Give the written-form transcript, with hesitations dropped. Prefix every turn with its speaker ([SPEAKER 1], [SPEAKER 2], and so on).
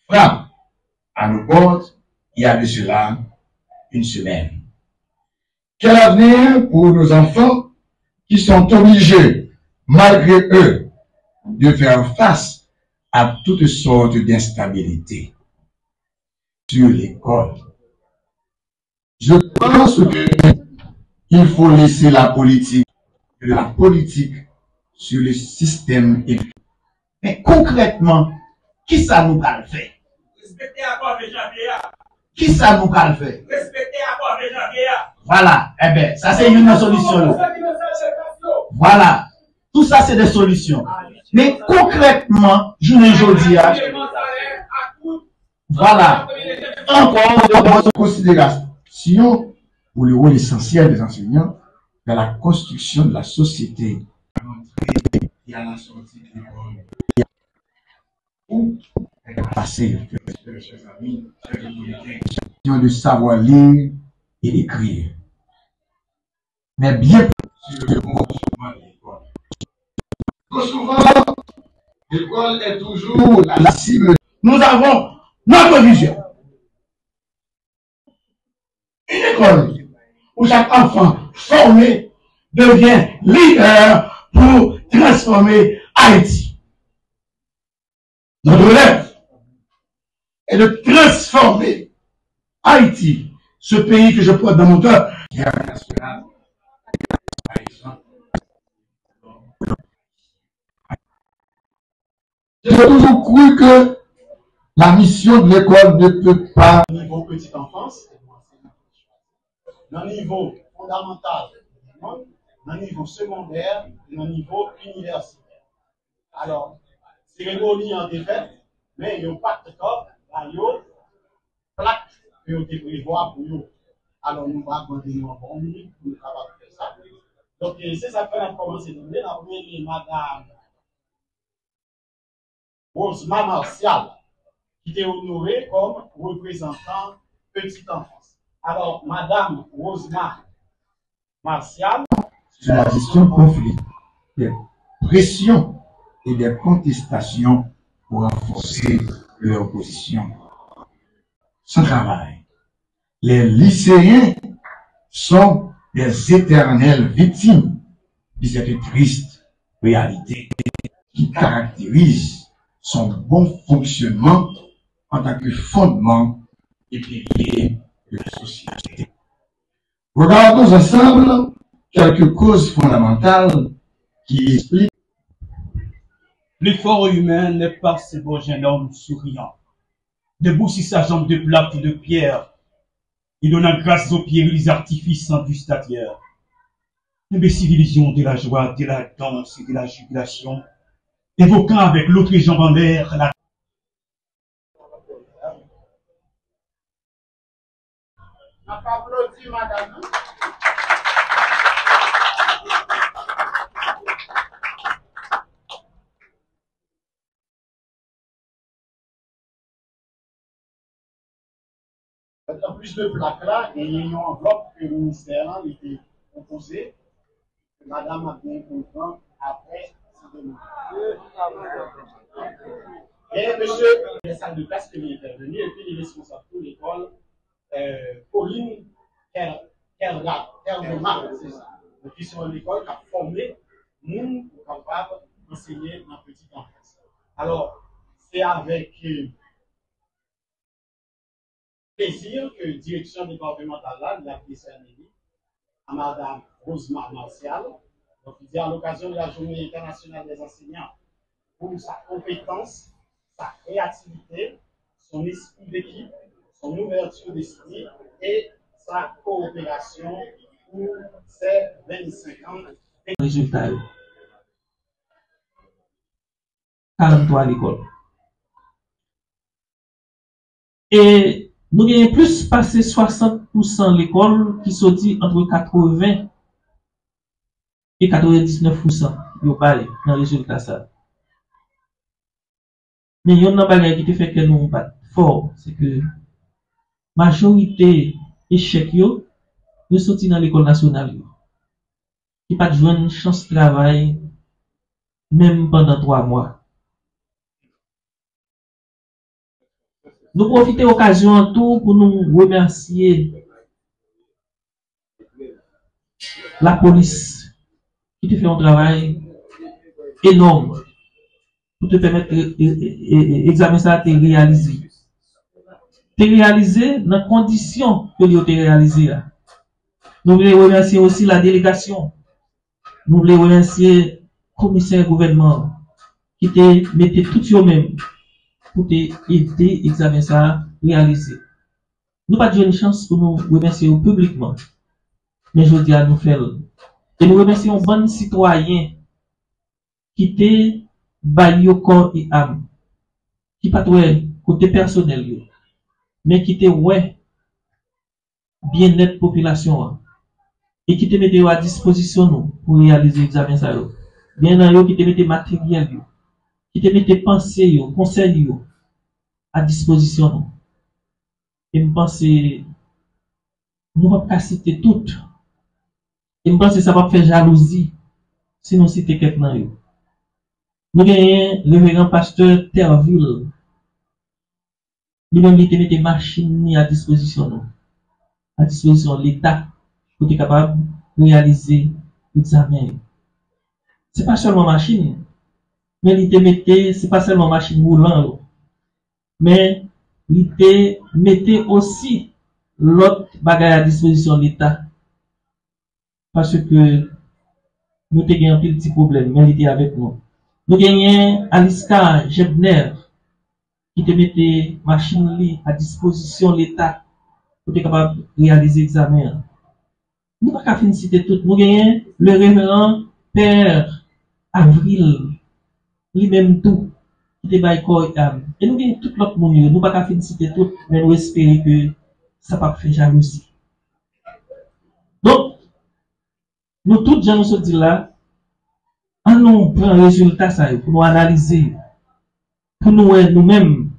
[SPEAKER 1] frappe à nos portes il y a de cela une semaine. Quel avenir pour nos enfants qui sont obligés, malgré eux, de faire face à toutes sortes d'instabilités sur l'école? Je pense qu'il faut laisser la politique sur le système. Mais concrètement, qui ça nous a fait? Respecter l'accord de janvier. Qui ça nous a fait? Respecter l'accord de janvier. Voilà, eh bien, ça c'est une solution. Voilà, tout ça c'est des solutions. Mais concrètement, je ne dis pas. Voilà, encore dans considération pour le rôle essentiel des enseignants dans la construction de la société et à la sortie de l'école. Où passer, chers amis, de savoir lire et écrire. Mais bien sur le bon chemin de l'école. Trop souvent, l'école est toujours la cible. Nous avons notre vision. Une école où chaque enfant formé devient leader pour transformer Haïti. Notre rêve est de transformer Haïti, ce pays que je porte dans mon cœur. J'ai toujours cru que la mission de l'école ne peut pas. Au niveau petite enfance, dans le niveau fondamental, dans le niveau secondaire, dans le niveau universitaire. Alors, cérémonie en défaite, mais il n'y a pas de corps, il y a plaque que vous devez voir pour nous. Alors, nous allons demander un bon minute pour nous faire ça. Donc, c'est ça qu'on a commencé de donner. La première, madame Rosemar Martial, qui était honorée comme représentant petite enfance. Alors, madame Rosemar Martial, sur la gestion de conflits, des pressions et des contestations pour renforcer leur position. Sans travail, les lycéens sont des éternelles victimes de cette triste réalité qui caractérise son bon fonctionnement en tant que fondement et pilier de la société. Regardons ensemble quelques causes fondamentales qui expliquent.
[SPEAKER 2] L'effort humain n'est pas ce beau jeune homme souriant, debout sur sa jambe de plate ou de pierre, il donna grâce aux pierres artifices sans gustateurs. Imbécilisation de la joie, de la danse et de la jubilation, évoquant avec l'autre jambe en l'air la
[SPEAKER 1] Applaudis, madame. En plus de plaque là, il y a une enveloppe que le ministère a été composé. Madame a bien compris après cette demande. Et monsieur, les salles de classe qui est intervenu, et puis les responsables de l'école, Pauline Kerlema, c'est ça. Donc, ils sont à l'école qui a formé nous pour capable d'enseigner dans la petite enfance. Alors, c'est avec plaisir que la direction départementale là, de la PCNI, à Madame Rosemar Martial, donc il dit à l'occasion de la Journée internationale des enseignants, pour sa compétence, sa créativité, son esprit d'équipe, son ouverture d'esprit et sa coopération pour ces 25 ans.
[SPEAKER 3] Résultat. 43 à l'école. Et nous avons plus passé 60% l'école qui sortit entre 80 et 99%. Yo parlé dans le résultat ça. Mais il y a une bagage qui fait que nous pas fort, c'est que majorité échec yo sorti dans l'école nationale yo. Qui pas de une chance de travail même pendant 3 mois. Nous profitons de l'occasion en tout pour nous remercier la police qui te fait un travail énorme pour te permettre l'examen ça te réaliser. Te réaliser dans les conditions que tu as réalisé. Nous voulons remercier aussi la délégation. Nous voulons remercier le commissaire gouvernement qui te mettait tout eux-mêmes pour t'aider l'examen ça réaliser. Nous pas une chance pour nous remercier publiquement. Mais je dis à nous faire. Et nous remercions bon citoyens qui te baillent corps et âme. Qui pas côté personnel, mais qui te ouais bien-être population et qui te mette à disposition nous pour réaliser l'examen ça. Bien dans qui te mette matériel, qui te mette pensée, conseil à disposition nous. Et je pense nous va pas citer toutes. Et je pense que ça va faire jalousie si nous citons quelqu'un. Nous avons le révérend pasteur Terville. Lui-même, il te met des machines à disposition de l'État pour être capable de réaliser l'examen. Ce n'est pas seulement machine, mais il te mettait, ce n'est pas seulement machine roulant, mais il te mettait aussi l'autre bagage à disposition de l'État. Parce que nous avons un petit problème, mais il était avec nous. Nous avons Aliska Jebner qui te mettait machine à disposition de l'État pour être capable de réaliser l'examen. Nous n'avons pas qu'à citer tout. Nous avons le révérend Père Avril, lui-même tout, qui te baille corps et âme. Et nous avons tout l'autre monde. Nous n'avons pas qu'à citer tout, mais nous espérons que ça ne va pas faire jalousie. Donc, nous tous, gens nous sommes dit là, on nous prend le résultat ça, pour nous analyser, pour nous nous-mêmes,